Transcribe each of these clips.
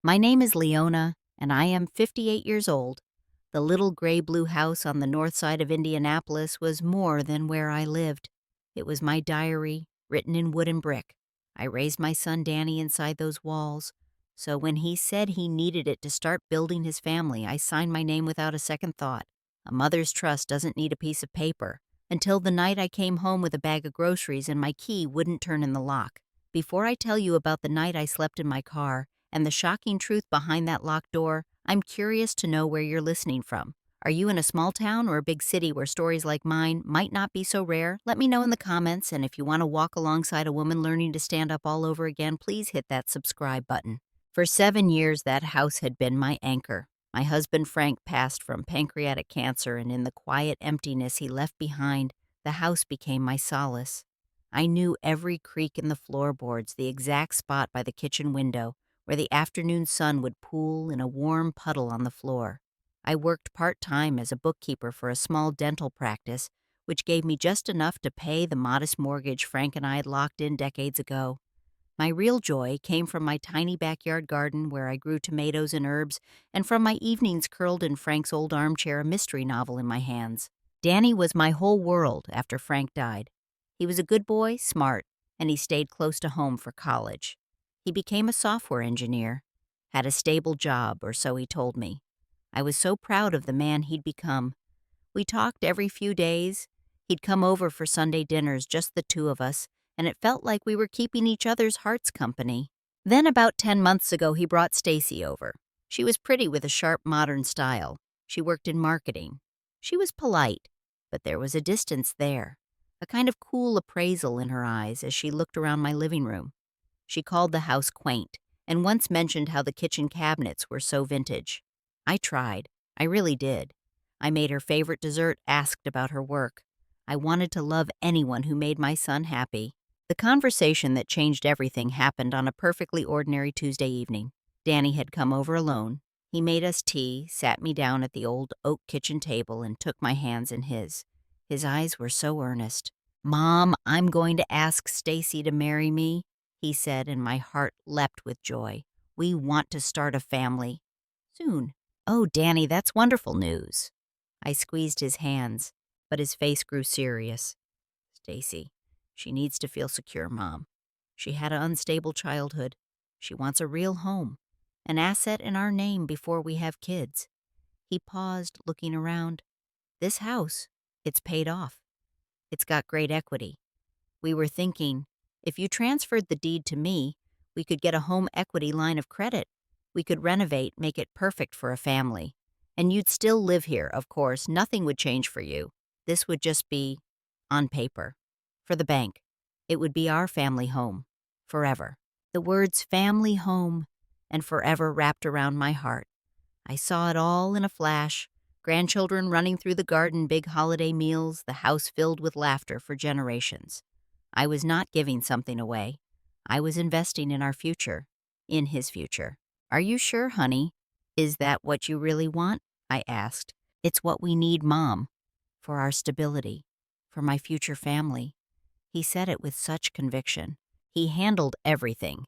My name is Leona, and I am 58 years old. The little gray-blue house on the north side of Indianapolis was more than where I lived. It was my diary, written in wood and brick. I raised my son Danny inside those walls. So when he said he needed it to start building his family, I signed my name without a second thought. A mother's trust doesn't need a piece of paper. Until the night I came home with a bag of groceries and my key wouldn't turn in the lock. Before I tell you about the night I slept in my car, and the shocking truth behind that locked door, I'm curious to know where you're listening from. Are you in a small town or a big city where stories like mine might not be so rare? Let me know in the comments, and if you want to walk alongside a woman learning to stand up all over again, please hit that subscribe button. For 7 years, that house had been my anchor. My husband Frank passed from pancreatic cancer, and in the quiet emptiness he left behind, the house became my solace. I knew every creak in the floorboards, the exact spot by the kitchen window, where the afternoon sun would pool in a warm puddle on the floor. I worked part-time as a bookkeeper for a small dental practice, which gave me just enough to pay the modest mortgage Frank and I had locked in decades ago. My real joy came from my tiny backyard garden where I grew tomatoes and herbs, and from my evenings curled in Frank's old armchair, a mystery novel in my hands. Danny was my whole world after Frank died. He was a good boy, smart, and he stayed close to home for college. He became a software engineer, had a stable job, or so he told me. I was so proud of the man he'd become. We talked every few days. He'd come over for Sunday dinners, just the two of us, and it felt like we were keeping each other's hearts company. Then about 10 months ago, he brought Stacy over. She was pretty with a sharp modern style. She worked in marketing. She was polite, but there was a distance there, a kind of cool appraisal in her eyes as she looked around my living room. She called the house quaint, and once mentioned how the kitchen cabinets were so vintage. I tried. I really did. I made her favorite dessert, asked about her work. I wanted to love anyone who made my son happy. The conversation that changed everything happened on a perfectly ordinary Tuesday evening. Danny had come over alone. He made us tea, sat me down at the old oak kitchen table, and took my hands in his. His eyes were so earnest. "Mom, I'm going to ask Stacy to marry me," he said, and my heart leapt with joy. "We want to start a family. Soon." "Oh, Danny, that's wonderful news." I squeezed his hands, but his face grew serious. "Stacy, she needs to feel secure, Mom. She had an unstable childhood. She wants a real home, an asset in our name before we have kids." He paused, looking around. "This house, it's paid off. It's got great equity. We were thinking, if you transferred the deed to me, we could get a home equity line of credit. We could renovate, make it perfect for a family. And you'd still live here, of course. Nothing would change for you. This would just be on paper. For the bank, it would be our family home. Forever." The words family home and forever wrapped around my heart. I saw it all in a flash. Grandchildren running through the garden, big holiday meals, the house filled with laughter for generations. I was not giving something away. I was investing in our future, in his future. "Are you sure, honey? Is that what you really want?" I asked. "It's what we need, Mom, for our stability, for my future family." He said it with such conviction. He handled everything.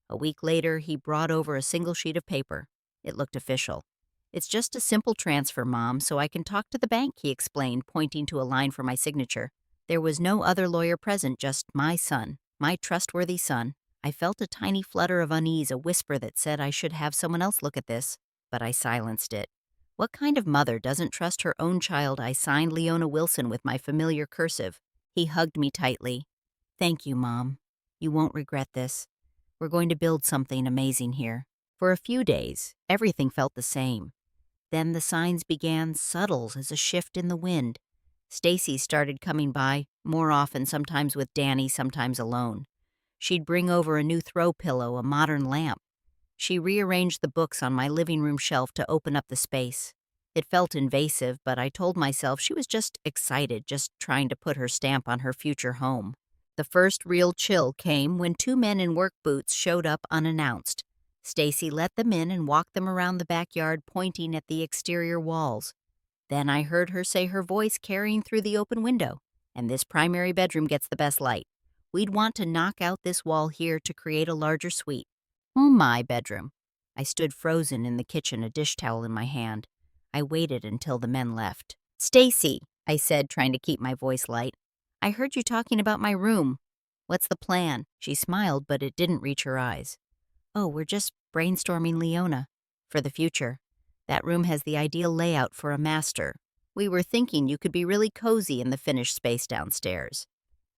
A week later, he brought over a single sheet of paper. It looked official. "It's just a simple transfer, Mom, so I can talk to the bank," he explained, pointing to a line for my signature. There was no other lawyer present, just my son, my trustworthy son. I felt a tiny flutter of unease, a whisper that said I should have someone else look at this, but I silenced it. What kind of mother doesn't trust her own child? I signed Leona Wilson with my familiar cursive. He hugged me tightly. "Thank you, Mom. You won't regret this. We're going to build something amazing here." For a few days, everything felt the same. Then the signs began, subtle as a shift in the wind. Stacy started coming by, more often, sometimes with Danny, sometimes alone. She'd bring over a new throw pillow, a modern lamp. She rearranged the books on my living room shelf to open up the space. It felt invasive, but I told myself she was just excited, just trying to put her stamp on her future home. The first real chill came when two men in work boots showed up unannounced. Stacy let them in and walked them around the backyard, pointing at the exterior walls. Then I heard her say, her voice carrying through the open window, "And this primary bedroom gets the best light. We'd want to knock out this wall here to create a larger suite." "Oh, my bedroom." I stood frozen in the kitchen, a dish towel in my hand. I waited until the men left. "Stacy," I said, trying to keep my voice light. "I heard you talking about my room. What's the plan?" She smiled, but it didn't reach her eyes. "Oh, we're just brainstorming Leona. For the future. That room has the ideal layout for a master. We were thinking you could be really cozy in the finished space downstairs.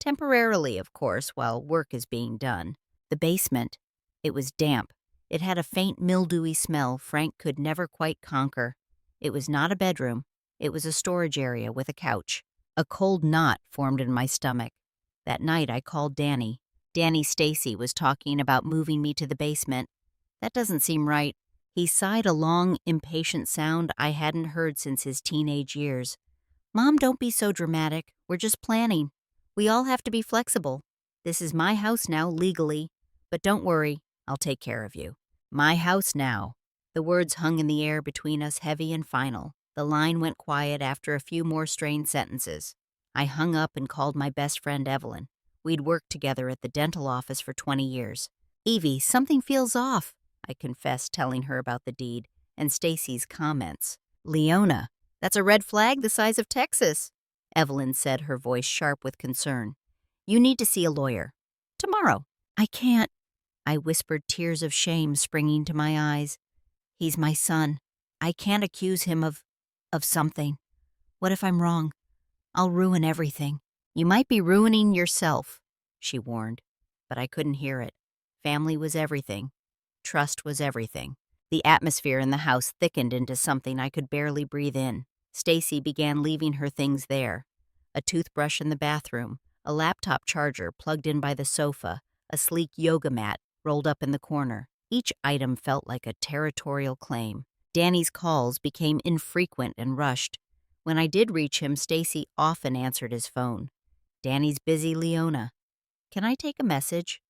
Temporarily, of course, while work is being done. The basement. It was damp. It had a faint mildewy smell Frank could never quite conquer. It was not a bedroom. It was a storage area with a couch. A cold knot formed in my stomach. That night I called Danny. Danny Stacy was talking about moving me to the basement. That doesn't seem right. He sighed a long, impatient sound I hadn't heard since his teenage years. "Mom, don't be so dramatic. We're just planning. We all have to be flexible. This is my house now, legally. But don't worry, I'll take care of you. My house now." The words hung in the air between us, heavy and final. The line went quiet after a few more strained sentences. I hung up and called my best friend Evelyn. We'd worked together at the dental office for 20 years. "Evie, something feels off," I confessed, telling her about the deed, and Stacy's comments. "Leona, that's a red flag the size of Texas," Evelyn said, her voice sharp with concern. "You need to see a lawyer. Tomorrow." "I can't," I whispered, tears of shame springing to my eyes. "He's my son. I can't accuse him of something. What if I'm wrong? I'll ruin everything." "You might be ruining yourself," she warned, but I couldn't hear it. Family was everything. Trust was everything. The atmosphere in the house thickened into something I could barely breathe in. Stacy began leaving her things there. A toothbrush in the bathroom, a laptop charger plugged in by the sofa, a sleek yoga mat rolled up in the corner. Each item felt like a territorial claim. Danny's calls became infrequent and rushed. When I did reach him, Stacy often answered his phone. "Danny's busy, Leona. Can I take a message?"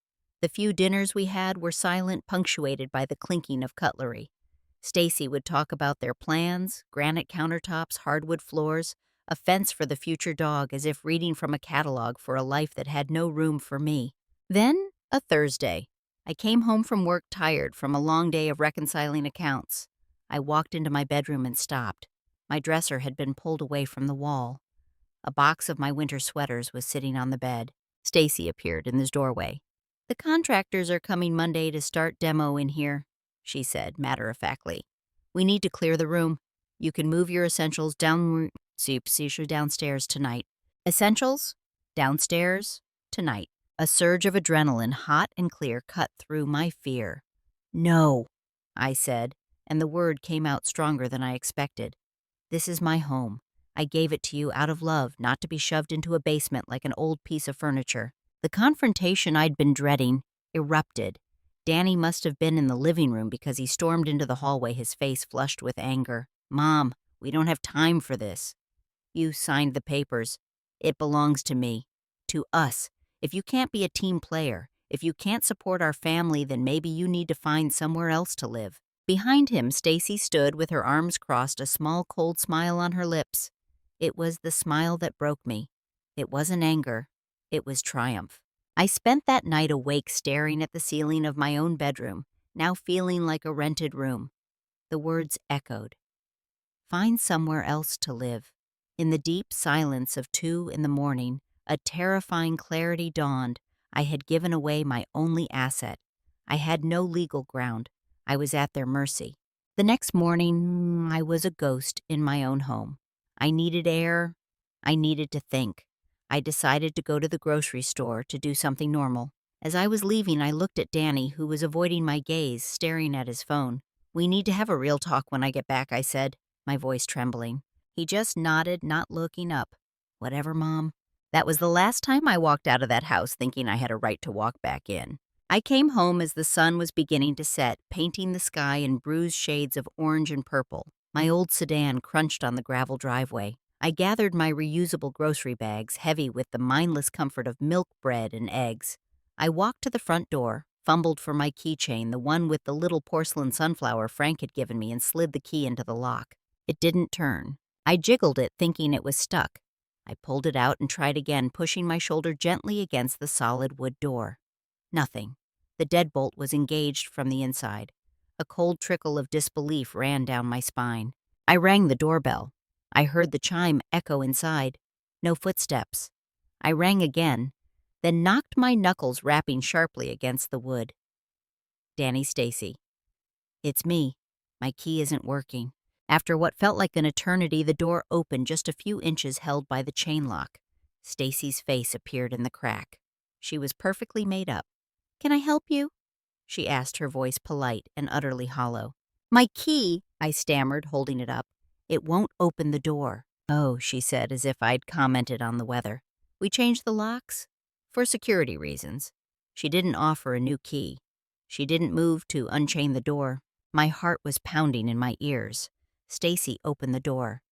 The few dinners we had were silent, punctuated by the clinking of cutlery. Stacy would talk about their plans, granite countertops, hardwood floors, a fence for the future dog, as if reading from a catalog for a life that had no room for me. Then, a Thursday. I came home from work tired from a long day of reconciling accounts. I walked into my bedroom and stopped. My dresser had been pulled away from the wall. A box of my winter sweaters was sitting on the bed. Stacy appeared in the doorway. "The contractors are coming Monday to start demo in here," she said matter-of-factly. "We need to clear the room. You can move your essentials downstairs tonight." Essentials? Downstairs? Tonight. A surge of adrenaline, hot and clear, cut through my fear. "No," I said, and the word came out stronger than I expected. "This is my home. I gave it to you out of love, not to be shoved into a basement like an old piece of furniture." The confrontation I'd been dreading erupted. Danny must have been in the living room because he stormed into the hallway, his face flushed with anger. "Mom, we don't have time for this." "You signed the papers. It belongs to me. To us. If you can't be a team player, if you can't support our family, then maybe you need to find somewhere else to live." Behind him, Stacy stood with her arms crossed, a small, cold smile on her lips. It was the smile that broke me. It wasn't anger. It was triumph. I spent that night awake staring at the ceiling of my own bedroom, now feeling like a rented room. The words echoed. Find somewhere else to live. In the deep silence of 2 a.m, a terrifying clarity dawned. I had given away my only asset. I had no legal ground. I was at their mercy. The next morning, I was a ghost in my own home. I needed air. I needed to think. I decided to go to the grocery store to do something normal. As I was leaving, I looked at Danny, who was avoiding my gaze, staring at his phone. "We need to have a real talk when I get back," I said, my voice trembling. He just nodded, not looking up. "Whatever, Mom." That was the last time I walked out of that house thinking I had a right to walk back in. I came home as the sun was beginning to set, painting the sky in bruised shades of orange and purple. My old sedan crunched on the gravel driveway. I gathered my reusable grocery bags, heavy with the mindless comfort of milk, bread, and eggs. I walked to the front door, fumbled for my keychain, the one with the little porcelain sunflower Frank had given me, and slid the key into the lock. It didn't turn. I jiggled it, thinking it was stuck. I pulled it out and tried again, pushing my shoulder gently against the solid wood door. Nothing. The deadbolt was engaged from the inside. A cold trickle of disbelief ran down my spine. I rang the doorbell. I heard the chime echo inside. No footsteps. I rang again, then knocked my knuckles rapping sharply against the wood. Danny Stacy. It's me. My key isn't working. After what felt like an eternity, the door opened just a few inches held by the chain lock. Stacy's face appeared in the crack. She was perfectly made up. "Can I help you?" she asked, her voice polite and utterly hollow. "My key," I stammered, holding it up. "It won't open the door." "Oh," she said, as if I'd commented on the weather. "We changed the locks? For security reasons." She didn't offer a new key. She didn't move to unchain the door. My heart was pounding in my ears. Stacy opened the door.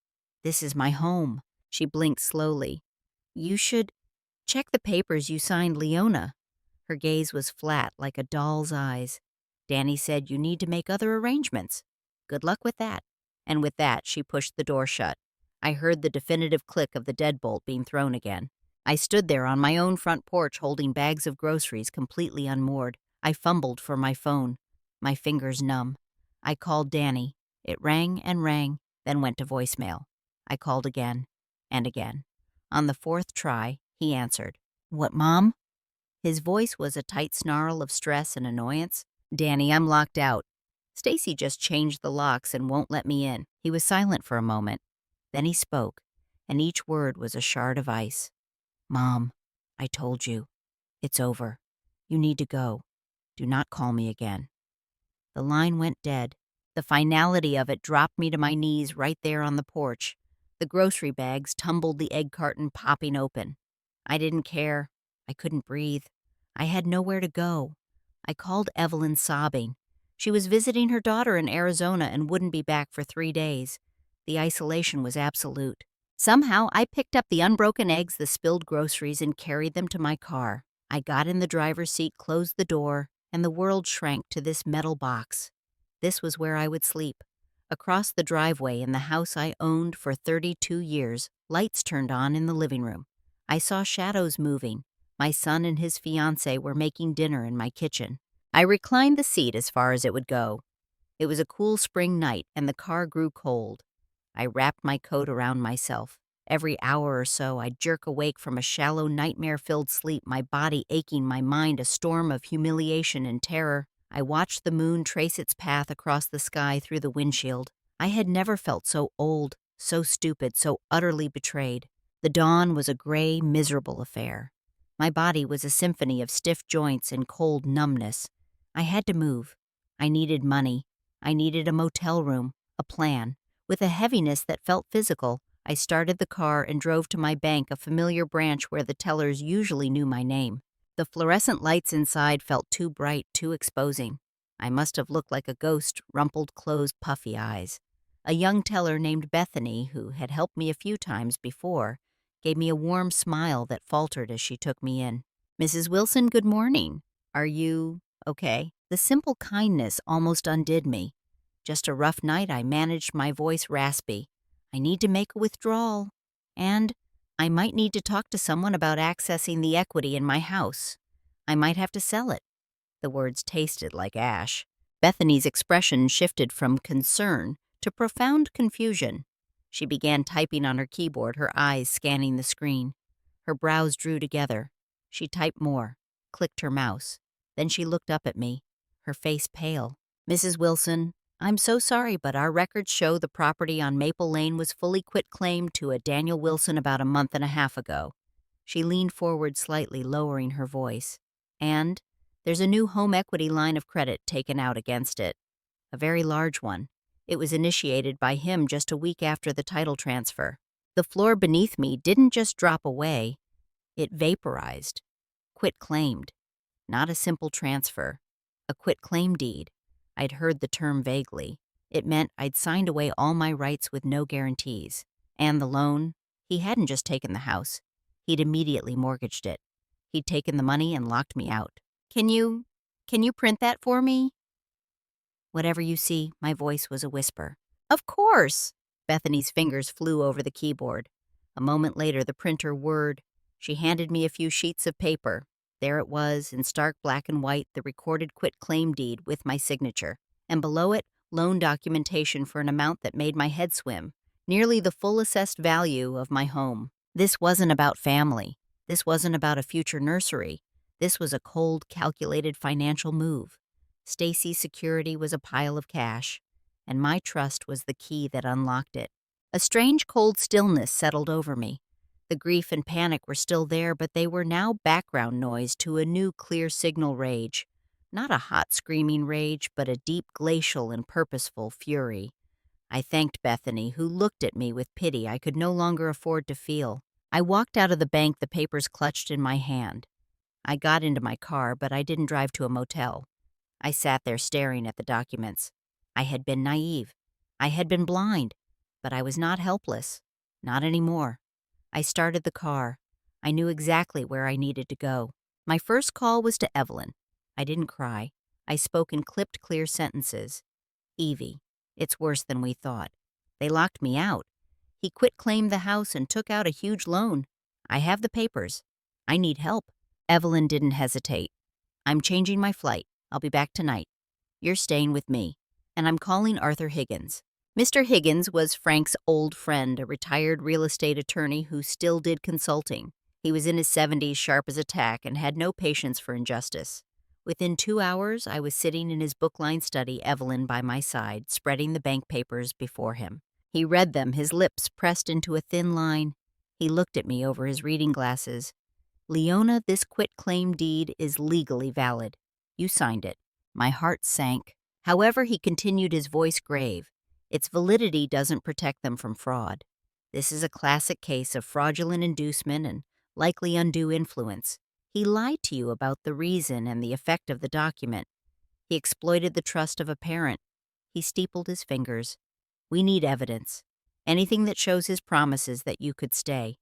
"This is my home." She blinked slowly. "You should check the papers you signed, Leona." Her gaze was flat like a doll's eyes. "Danny said you need to make other arrangements. Good luck with that." And with that, she pushed the door shut. I heard the definitive click of the deadbolt being thrown again. I stood there on my own front porch holding bags of groceries completely unmoored. I fumbled for my phone, my fingers numb. I called Danny. It rang and rang, then went to voicemail. I called again and again. On the fourth try, he answered. "What, Mom?" His voice was a tight snarl of stress and annoyance. "Danny, I'm locked out. Stacy just changed the locks and won't let me in." He was silent for a moment. Then he spoke, and each word was a shard of ice. "Mom, I told you. It's over. You need to go. Do not call me again." The line went dead. The finality of it dropped me to my knees right there on the porch. The grocery bags tumbled, the egg carton popping open. I didn't care. I couldn't breathe. I had nowhere to go. I called Evelyn sobbing. She was visiting her daughter in Arizona and wouldn't be back for 3 days. The isolation was absolute. Somehow, I picked up the unbroken eggs, the spilled groceries, and carried them to my car. I got in the driver's seat, closed the door, and the world shrank to this metal box. This was where I would sleep. Across the driveway in the house I owned for 32 years, lights turned on in the living room. I saw shadows moving. My son and his fiancée were making dinner in my kitchen. I reclined the seat as far as it would go. It was a cool spring night, and the car grew cold. I wrapped my coat around myself. Every hour or so, I'd jerk awake from a shallow, nightmare-filled sleep, my body aching, my mind a storm of humiliation and terror. I watched the moon trace its path across the sky through the windshield. I had never felt so old, so stupid, so utterly betrayed. The dawn was a gray, miserable affair. My body was a symphony of stiff joints and cold numbness. I had to move. I needed money. I needed a motel room, a plan. With a heaviness that felt physical, I started the car and drove to my bank, a familiar branch where the tellers usually knew my name. The fluorescent lights inside felt too bright, too exposing. I must have looked like a ghost, rumpled, closed, puffy eyes. A young teller named Bethany, who had helped me a few times before, gave me a warm smile that faltered as she took me in. "Mrs. Wilson, good morning. Are you okay?" The simple kindness almost undid me. "Just a rough night," I managed, my voice raspy. "I need to make a withdrawal. And I might need to talk to someone about accessing the equity in my house. I might have to sell it." The words tasted like ash. Bethany's expression shifted from concern to profound confusion. She began typing on her keyboard, her eyes scanning the screen. Her brows drew together. She typed more, clicked her mouse. Then she looked up at me, her face pale. "Mrs. Wilson, I'm so sorry, but our records show the property on Maple Lane was fully quit-claimed to a Daniel Wilson about a month and a half ago." She leaned forward slightly, lowering her voice. "And there's a new home equity line of credit taken out against it. A very large one. It was initiated by him just a week after the title transfer. The floor beneath me didn't just drop away. It vaporized. Quit-claimed. Not a simple transfer. A quit-claim deed. I'd heard the term vaguely. It meant I'd signed away all my rights with no guarantees. And the loan? He hadn't just taken the house. He'd immediately mortgaged it. He'd taken the money and locked me out. Can you print that for me?" "Whatever you see," my voice was a whisper. "Of course!" Bethany's fingers flew over the keyboard. A moment later, the printer whirred. She handed me a few sheets of paper. There it was, in stark black and white, the recorded quit-claim deed with my signature. and below it, loan documentation for an amount that made my head swim, nearly the full assessed value of my home. This wasn't about family. This wasn't about a future nursery. This was a cold, calculated financial move. Stacy's security was a pile of cash, and my trust was the key that unlocked it. A strange cold stillness settled over me. The grief and panic were still there, but they were now background noise to a new clear signal rage. Not a hot screaming rage, but a deep glacial and purposeful fury. I thanked Bethany, who looked at me with pity I could no longer afford to feel. I walked out of the bank, the papers clutched in my hand. I got into my car, but I didn't drive to a motel. I sat there staring at the documents. I had been naive. I had been blind. But I was not helpless. Not anymore. I started the car. I knew exactly where I needed to go. My first call was to Evelyn. I didn't cry. I spoke in clipped, clear sentences. Evie, it's worse than we thought. They locked me out. He quit-claimed the house and took out a huge loan. I have the papers. I need help. Evelyn didn't hesitate. I'm changing my flight. I'll be back tonight. You're staying with me. And I'm calling Arthur Higgins. Mr. Higgins was Frank's old friend, a retired real estate attorney who still did consulting. He was in his 70s, sharp as a tack, and had no patience for injustice. Within 2 hours, I was sitting in his book-lined study, Evelyn by my side, spreading the bank papers before him. He read them, his lips pressed into a thin line. He looked at me over his reading glasses. Leona, this quit-claim deed is legally valid. You signed it. My heart sank. However, he continued, his voice grave. Its validity doesn't protect them from fraud. This is a classic case of fraudulent inducement and likely undue influence. He lied to you about the reason and the effect of the document. He exploited the trust of a parent. He steepled his fingers. We need evidence. Anything that shows his promises that you could stay.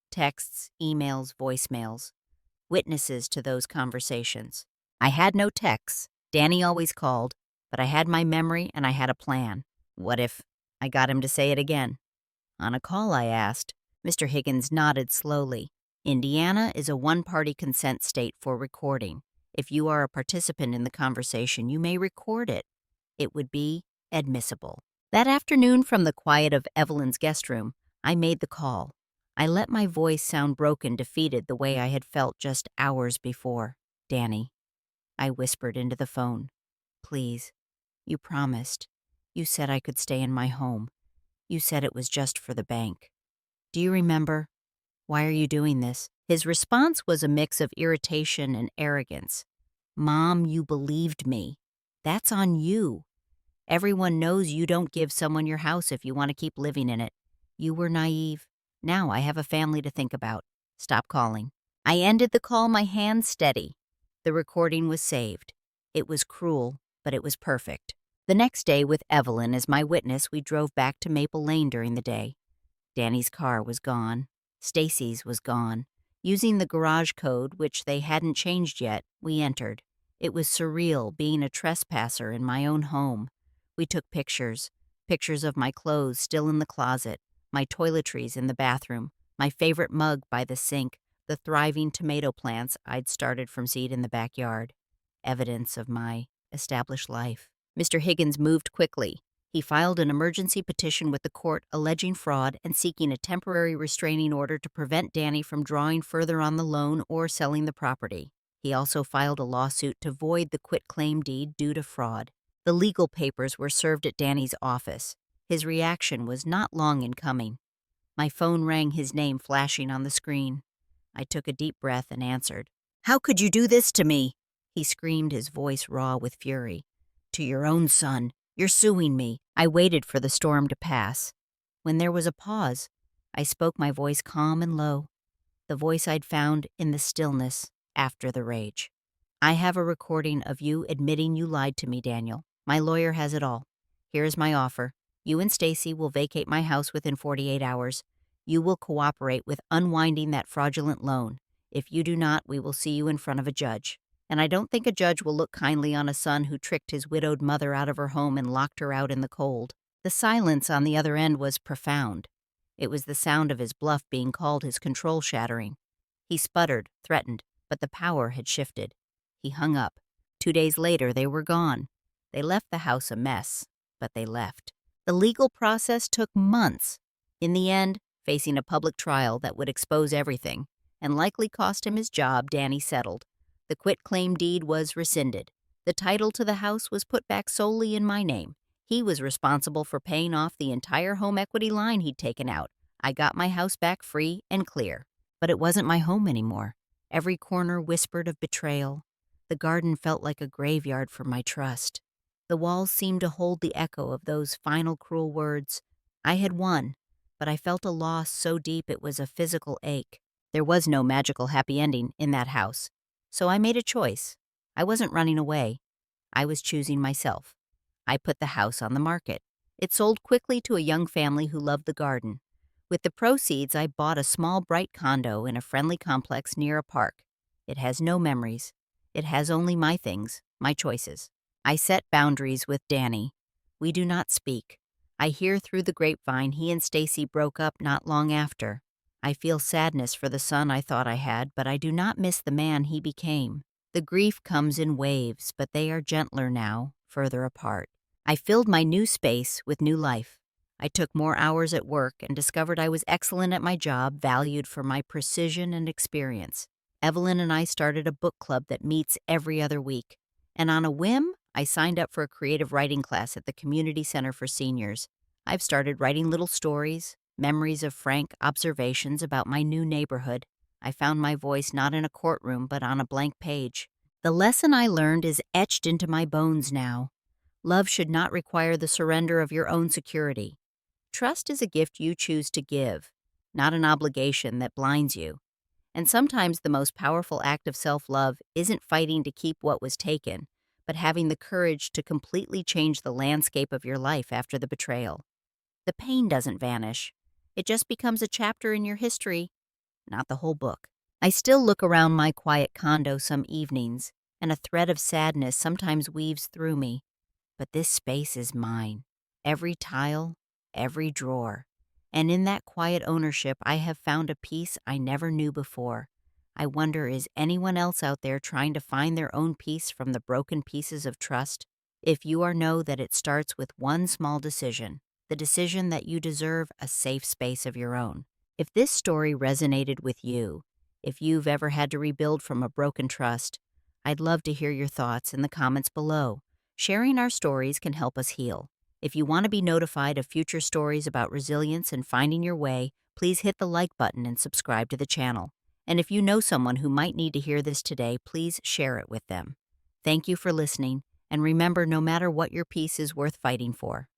Texts, emails, voicemails. Witnesses to those conversations. I had no texts. Danny always called, but I had my memory and I had a plan. What if I got him to say it again? On a call, I asked. Mr. Higgins nodded slowly. Indiana is a one-party consent state for recording. If you are a participant in the conversation, you may record it. It would be admissible. That afternoon, from the quiet of Evelyn's guest room, I made the call. I let my voice sound broken, defeated the way I had felt just hours before. Danny, I whispered into the phone. Please, you promised. You said I could stay in my home. You said it was just for the bank. Do you remember? Why are you doing this? His response was a mix of irritation and arrogance. Mom, you believed me. That's on you. Everyone knows you don't give someone your house if you want to keep living in it. You were naive. Now I have a family to think about. Stop calling. I ended the call, my hands steady. The recording was saved. It was cruel, but it was perfect. The next day, with Evelyn as my witness, we drove back to Maple Lane during the day. Danny's car was gone. Stacy's was gone. Using the garage code, which they hadn't changed yet, we entered. It was surreal being a trespasser in my own home. We took pictures of my clothes still in the closet, my toiletries in the bathroom, my favorite mug by the sink, the thriving tomato plants I'd started from seed in the backyard. Evidence of my established life. Mr. Higgins moved quickly. He filed an emergency petition with the court alleging fraud and seeking a temporary restraining order to prevent Danny from drawing further on the loan or selling the property. He also filed a lawsuit to void the quitclaim deed due to fraud. The legal papers were served at Danny's office. His reaction was not long in coming. My phone rang, his name flashing on the screen. I took a deep breath and answered. "How could you do this to me?" He screamed, his voice raw with fury. "To your own son. You're suing me." I waited for the storm to pass. When there was a pause, I spoke, my voice calm and low, the voice I'd found in the stillness after the rage. "I have a recording of you admitting you lied to me, Daniel. My lawyer has it all. Here is my offer. You and Stacy will vacate my house within 48 hours. You will cooperate with unwinding that fraudulent loan. If you do not, we will see you in front of a judge. And I don't think a judge will look kindly on a son who tricked his widowed mother out of her home and locked her out in the cold." The silence on the other end was profound. It was the sound of his bluff being called, his control shattering. He sputtered, threatened, but the power had shifted. He hung up. 2 days later, they were gone. They left the house a mess, but they left. The legal process took months. In the end, facing a public trial that would expose everything and likely cost him his job, Danny settled. The quitclaim deed was rescinded. The title to the house was put back solely in my name. He was responsible for paying off the entire home equity line he'd taken out. I got my house back free and clear. But it wasn't my home anymore. Every corner whispered of betrayal. The garden felt like a graveyard for my trust. The walls seemed to hold the echo of those final cruel words. I had won, but I felt a loss so deep it was a physical ache. There was no magical happy ending in that house. So I made a choice. I wasn't running away. I was choosing myself. I put the house on the market. It sold quickly to a young family who loved the garden. With the proceeds, I bought a small, bright condo in a friendly complex near a park. It has no memories. It has only my things, my choices. I set boundaries with Danny. We do not speak. I hear through the grapevine he and Stacy broke up not long after. I feel sadness for the son I thought I had, but I do not miss the man he became. The grief comes in waves, but they are gentler now, further apart. I filled my new space with new life. I took more hours at work and discovered I was excellent at my job, valued for my precision and experience. Evelyn and I started a book club that meets every other week. And on a whim, I signed up for a creative writing class at the Community Center for Seniors. I've started writing little stories, memories of frank observations about my new neighborhood. I found my voice not in a courtroom but on a blank page. The lesson I learned is etched into my bones now. Love should not require the surrender of your own security. Trust is a gift you choose to give, not an obligation that blinds you. And sometimes the most powerful act of self-love isn't fighting to keep what was taken, but having the courage to completely change the landscape of your life after the betrayal. The pain doesn't vanish. It just becomes a chapter in your history, not the whole book. I still look around my quiet condo some evenings, and a thread of sadness sometimes weaves through me. But this space is mine. Every tile, every drawer. And in that quiet ownership, I have found a peace I never knew before. I wonder, is anyone else out there trying to find their own peace from the broken pieces of trust? If you are, know that it starts with one small decision, the decision that you deserve a safe space of your own. If this story resonated with you, if you've ever had to rebuild from a broken trust, I'd love to hear your thoughts in the comments below. Sharing our stories can help us heal. If you want to be notified of future stories about resilience and finding your way, please hit the like button and subscribe to the channel. And if you know someone who might need to hear this today, please share it with them. Thank you for listening, and remember, no matter what, your peace is worth fighting for.